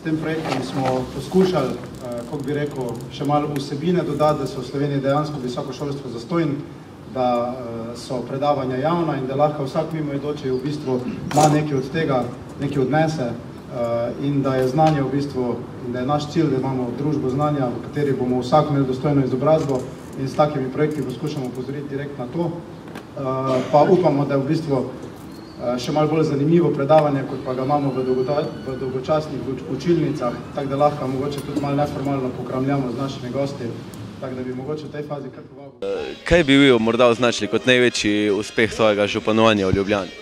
tem projektom smo poskušali, kako bi rekel, še malo vsebine dodati, da so v Sloveniji dejansko visoko šolstvo zastojn, da so predavanja javna in da lahko vsak mimoidoči v bistvu ima nekaj od tega, nekaj odnese in da je znanje v bistvu, in da je naš cilj, da imamo družbo znanja, v kateri bomo vsak imeli dostojno izobrazbo in s takimi projekti poskušamo upozoriti direkt na to. Pa upamo, da je v bistvu še malo bolj zanimivo predavanje, kot pa ga imamo v dolgočasnih učilnicah, tako da lahko mogoče tudi malo neformalno pokramljamo z našimi gosti, tako da bi mogoče v tej fazi kar povabil. Kaj bi vi morda označili kot največji uspeh svojega županovanja v Ljubljani?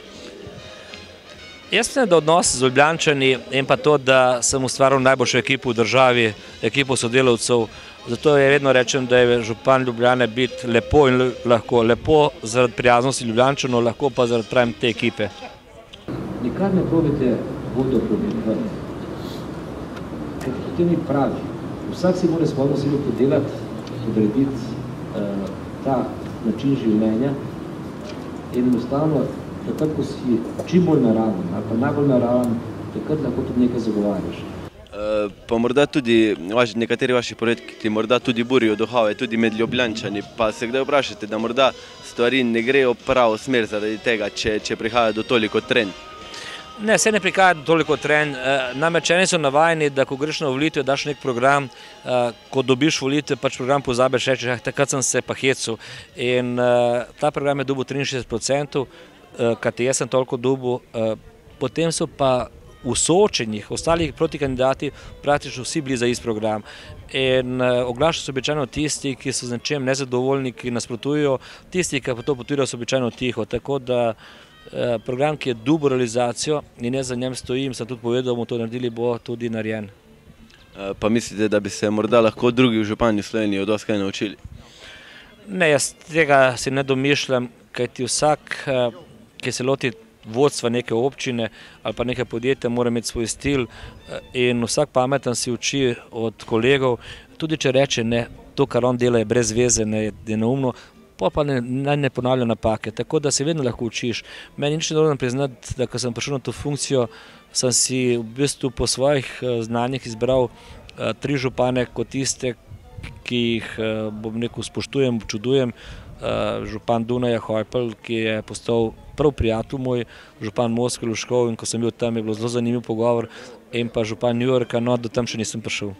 Jaz mislim, da odnos z Ljubljančani in pa to, da sem ustvaril najboljšo ekipo v državi, ekipo sodelavcev, zato vedno rečem, da je župan Ljubljane biti lepo in lahko. Lepo zaradi prijaznosti Ljubljančanov, lahko pa zaradi pravim te ekipe. Nikar ne probajte vodo probiti, ker to ni pravi. Vsak si mora svojo osebo podelati, podrediti ta način življenja in enostavno, takrat, ko si čim bolj naraven ali pa najbolj naraven, takrat lahko tudi nekaj zagovarjaš. Pa morda tudi nekateri vaši projekti morda tudi burijo duhove, tudi med Ljubljančani, pa se kdaj vprašate, da morda stvari ne grejo pravo smer zaradi tega, če prihaja do toliko trenj? Ne, se ne prihaja do toliko trenj. Namreč eni so navajeni, da ko greš na volitve, daš nek program, ko dobiš volitve, pač program pozabiš, rečeš, takrat sem se pa hecel. In ta program je dobil 63%, kajti jaz sem toliko dobil, potem so pa v soočenjih, ostalih protikandidati praktično vsi bili za isti program. In oglašajo se običajno tisti, ki so z nečem nezadovoljni, ki nasprotujejo, tisti, ki pa to podpirajo, so običajno tiho. Tako da program, ki je dobil realizacijo in jaz za njem stojim, sem tudi povedal, da bomo to naredili, bo tudi narejen. Pa mislite, da bi se morda lahko drugi župani v Sloveniji od vas kaj naučili? Ne, jaz tega si ne domišljam, kajti vsak, ki se loti vodstva neke občine ali pa neke podjetja, mora imeti svoj stil in vsak pameten si uči od kolegov, tudi če reče ne, to, kar on dela, je brez veze, je neumno, pa ne ponavlja napake, tako da se vedno lahko učiš. Meni nič ne dovoljno priznati, da ko sem prišel na to funkcijo, sem si v bistvu po svojih znanjih izbral 3 župane kot tiste, ki jih, bom rekel, spoštujem, občudujem. Župan Dunaja Hojpel, ki je postal prav prijatelj moj, župan Moskve Luškov, in ko sem bil tam, je bilo zelo zanimiv pogovor, in pa župan New Yorka, no, do tam še nisem prišel.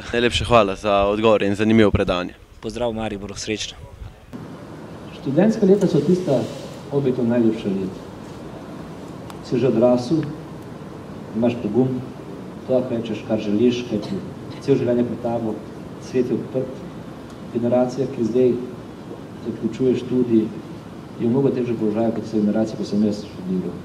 Najlepše hvala za odgovor in zanimivo predavanje. Pozdrav Mariboru, srečno. Študentska leta so tista objektivno najljubša leta. Si že odrasel, imaš pogum, to rečeš, kar želiš, kaj ti cel življenje pred tabo, svet je odprt. Generacija, ki zdaj zaključuje študij, je v mnogo težjem položaju kot so generacije, ko sem jaz študiral.